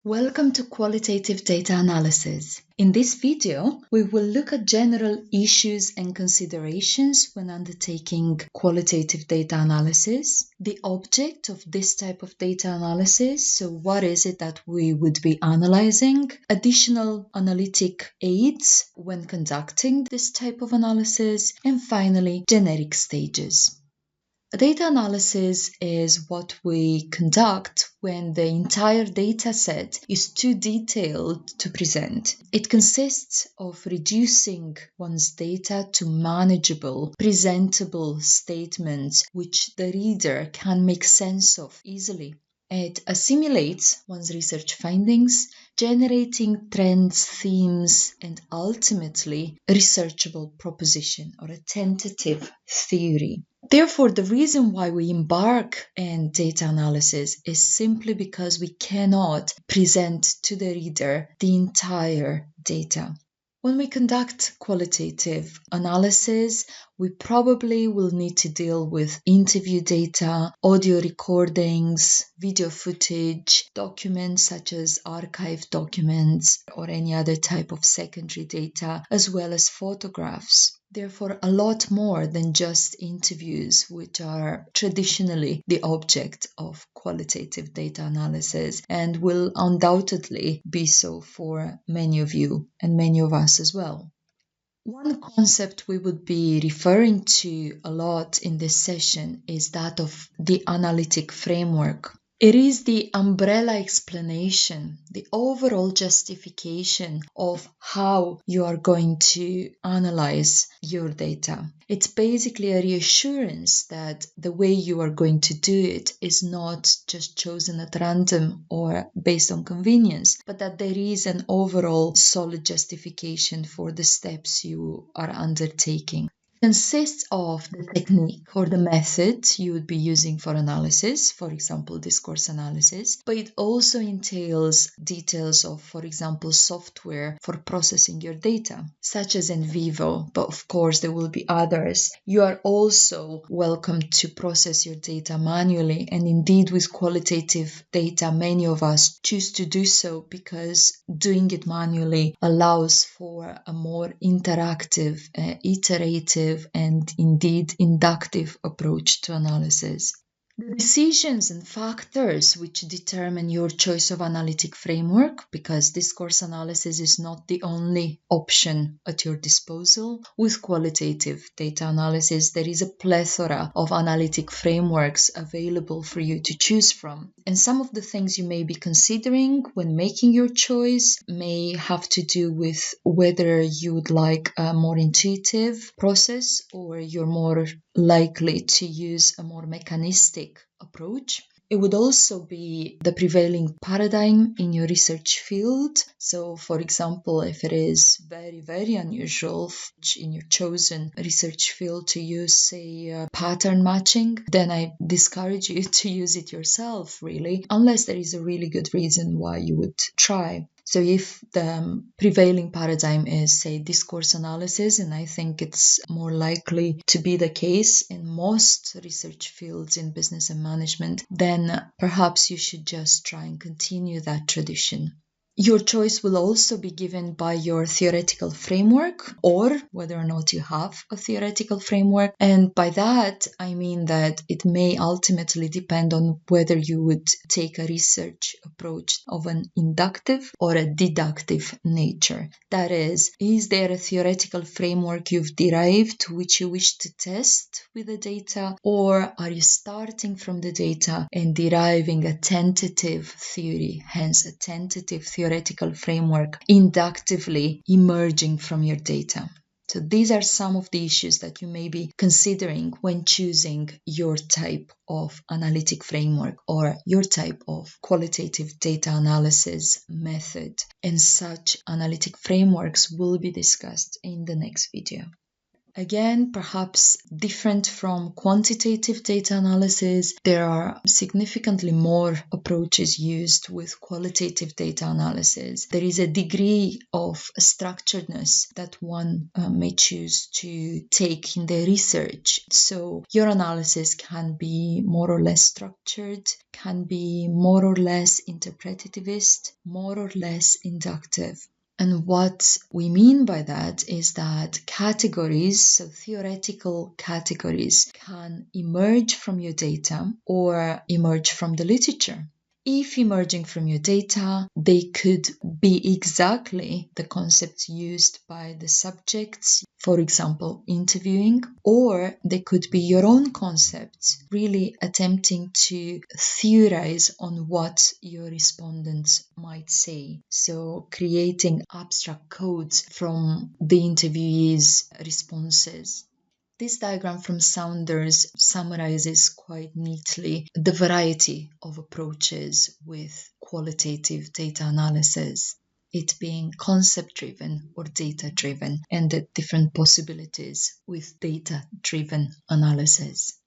Welcome to Qualitative Data Analysis. In this video, we will look at general issues and considerations when undertaking qualitative data analysis, the object of this type of data analysis, so what is it that we would be analyzing, additional analytic aids when conducting this type of analysis, and finally, generic stages. A data analysis is what we conduct when the entire data set is too detailed to present. It consists of reducing one's data to manageable, presentable statements which the reader can make sense of easily. It assimilates one's research findings, generating trends, themes, and ultimately a researchable proposition or a tentative theory. Therefore, the reason why we embark in data analysis is simply because we cannot present to the reader the entire data. When we conduct qualitative analysis, we probably will need to deal with interview data, audio recordings, video footage, documents such as archive documents or any other type of secondary data, as well as photographs. Therefore, a lot more than just interviews, which are traditionally the object of qualitative data analysis and will undoubtedly be so for many of you and many of us as well. One concept we would be referring to a lot in this session is that of the analytic framework. It is the umbrella explanation, the overall justification of how you are going to analyze your data. It's basically a reassurance that the way you are going to do it is not just chosen at random or based on convenience, but that there is an overall solid justification for the steps you are undertaking. Consists of the technique or the method you would be using for analysis, for example, discourse analysis, but it also entails details of, for example, software for processing your data, such as NVivo, but of course there will be others. You are also welcome to process your data manually, and indeed with qualitative data, many of us choose to do so because doing it manually allows for a more interactive, iterative, and indeed inductive approach to analysis. The decisions and factors which determine your choice of analytic framework, because discourse analysis is not the only option at your disposal. With qualitative data analysis, there is a plethora of analytic frameworks available for you to choose from. And some of the things you may be considering when making your choice may have to do with whether you would like a more intuitive process or you're more likely to use a more mechanistic approach. It would also be the prevailing paradigm in your research field. So, for example, if it is very, very unusual in your chosen research field to use, say, pattern matching, then I discourage you to use it yourself, really, unless there is a really good reason why you would try. So if the prevailing paradigm is, say, discourse analysis, and I think it's more likely to be the case in most research fields in business and management, then perhaps you should just try and continue that tradition. Your choice will also be given by your theoretical framework or whether or not you have a theoretical framework. And by that, I mean that it may ultimately depend on whether you would take a research approach of an inductive or a deductive nature. That is there a theoretical framework you've derived which you wish to test with the data, or are you starting from the data and deriving a tentative theory, hence a tentative theoretical framework inductively emerging from your data? So these are some of the issues that you may be considering when choosing your type of analytic framework or your type of qualitative data analysis method. And such analytic frameworks will be discussed in the next video. Again, perhaps different from quantitative data analysis, there are significantly more approaches used with qualitative data analysis. There is a degree of structuredness that one may choose to take in their research. So your analysis can be more or less structured, can be more or less interpretativist, more or less inductive. And what we mean by that is that categories, so theoretical categories, can emerge from your data or emerge from the literature. If emerging from your data, they could be exactly the concepts used by the subjects, for example, interviewing, or they could be your own concepts, really attempting to theorize on what your respondents might say. So creating abstract codes from the interviewee's responses. This diagram from Saunders summarizes quite neatly the variety of approaches with qualitative data analysis, it being concept-driven or data-driven, and the different possibilities with data-driven analysis.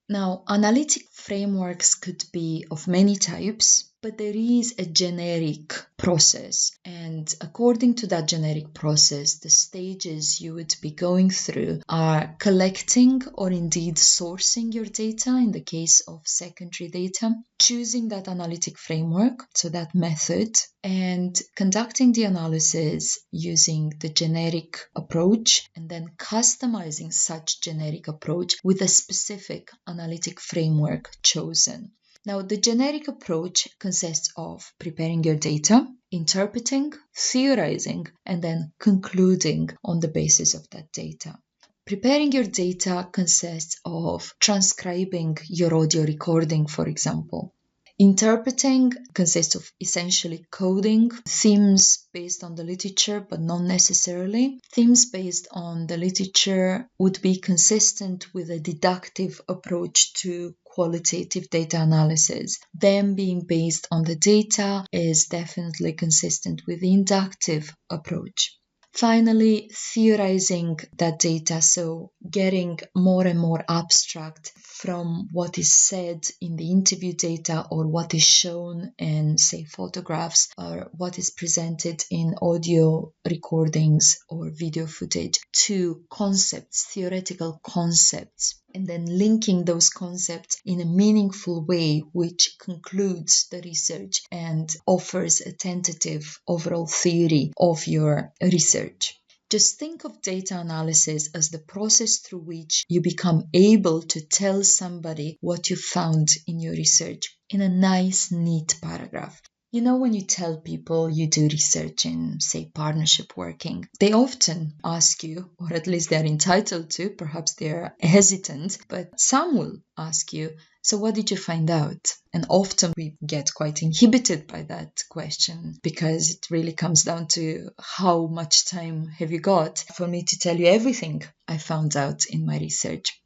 Now, analytic frameworks could be of many types, but there is a generic process. And according to that generic process, the stages you would be going through are collecting or indeed sourcing your data in the case of secondary data, choosing that analytic framework, so that method, and conducting the analysis using the generic approach and then customizing such generic approach with a specific analytic framework chosen. Now, the generic approach consists of preparing your data, interpreting, theorizing, and then concluding on the basis of that data. Preparing your data consists of transcribing your audio recording, for example. Interpreting consists of essentially coding themes based on the literature, but not necessarily. Themes based on the literature would be consistent with a deductive approach to qualitative data analysis. Them being based on the data is definitely consistent with the inductive approach. Finally, theorizing that data, so getting more and more abstract from what is said in the interview data or what is shown in, say, photographs or what is presented in audio recordings or video footage to concepts, theoretical concepts, and then linking those concepts in a meaningful way which concludes the research and offers a tentative overall theory of your research. Just think of data analysis as the process through which you become able to tell somebody what you found in your research in a nice, neat paragraph. You know, when you tell people you do research in, say, partnership working, they often ask you, or at least they're entitled to, perhaps they're hesitant, but some will ask you, so what did you find out? And often we get quite inhibited by that question because it really comes down to how much time have you got for me to tell you everything I found out in my research.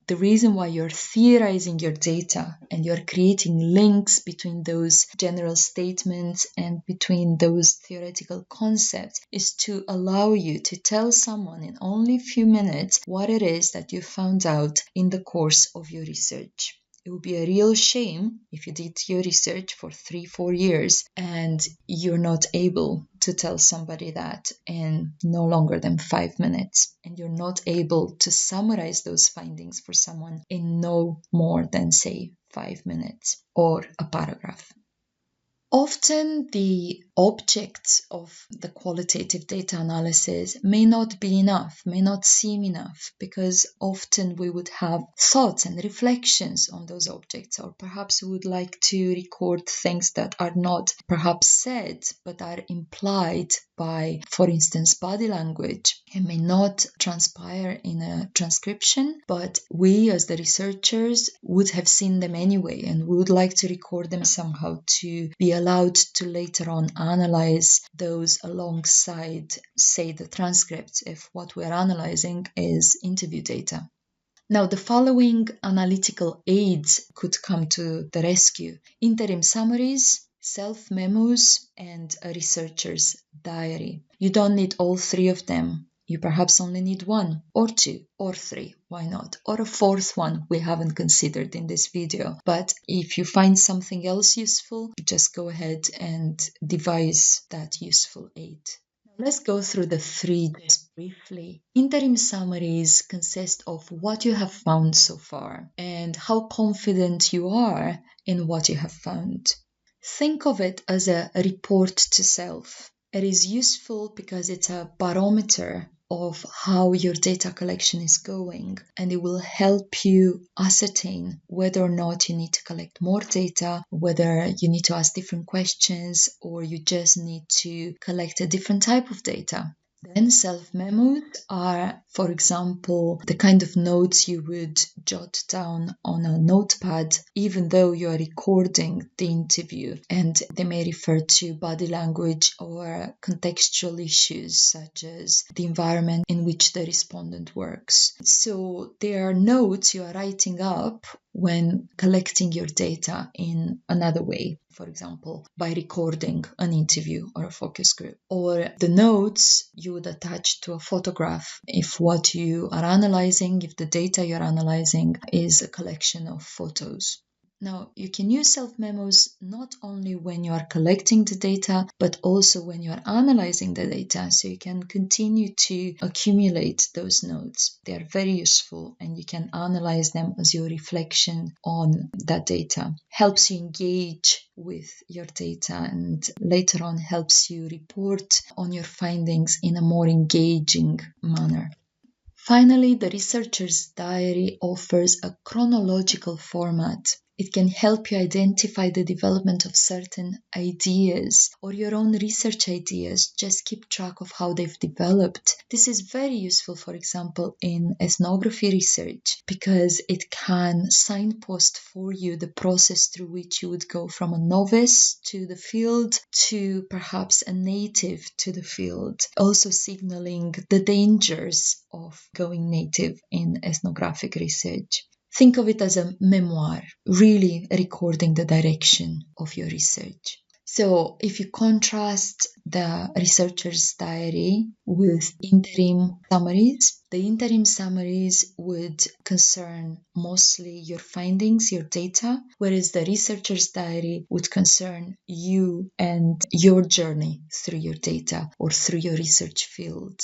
The reason why you're theorizing your data and you're creating links between those general statements and between those theoretical concepts is to allow you to tell someone in only a few minutes what it is that you found out in the course of your research. It would be a real shame if you did your research for 3-4 years and you're not able to tell somebody that in no longer than 5 minutes, and you're not able to summarize those findings for someone in no more than, say, 5 minutes or a paragraph. Often the objects of the qualitative data analysis may not be enough, may not seem enough, because often we would have thoughts and reflections on those objects, or perhaps we would like to record things that are not perhaps said, but are implied by, for instance, body language, and may not transpire in a transcription, but we as the researchers would have seen them anyway, and we would like to record them somehow to be allowed to later on analyze those alongside, say, the transcripts if what we're analyzing is interview data. Now, the following analytical aids could come to the rescue: interim summaries, self-memos, and a researcher's diary. You don't need all three of them You perhaps only need 1 or 2 or 3, why not? Or a 4th one we haven't considered in this video. But if you find something else useful, just go ahead and devise that useful aid. Let's go through the 3 just briefly. Interim summaries consist of what you have found so far and how confident you are in what you have found. Think of it as a report to self. It is useful because it's a barometer of how your data collection is going, and it will help you ascertain whether or not you need to collect more data, whether you need to ask different questions, or you just need to collect a different type of data. Then self-memos are, for example, the kind of notes you would jot down on a notepad, even though you are recording the interview, and they may refer to body language or contextual issues such as the environment in which the respondent works. So they are notes you are writing up when collecting your data in another way, for example, by recording an interview or a focus group. Or the notes you would attach to a photograph if what you are analyzing, if the data you're analyzing is a collection of photos. Now, you can use self-memos not only when you are collecting the data, but also when you are analyzing the data, so you can continue to accumulate those notes. They are very useful, and you can analyze them as your reflection on that data. Helps you engage with your data, and later on helps you report on your findings in a more engaging manner. Finally, the researcher's diary offers a chronological format. It can help you identify the development of certain ideas or your own research ideas. Just keep track of how they've developed. This is very useful, for example, in ethnography research, because it can signpost for you the process through which you would go from a novice to the field to perhaps a native to the field, also signaling the dangers of going native in ethnographic research. Think of it as a memoir, really recording the direction of your research. So if you contrast the researcher's diary with interim summaries, the interim summaries would concern mostly your findings, your data, whereas the researcher's diary would concern you and your journey through your data or through your research field.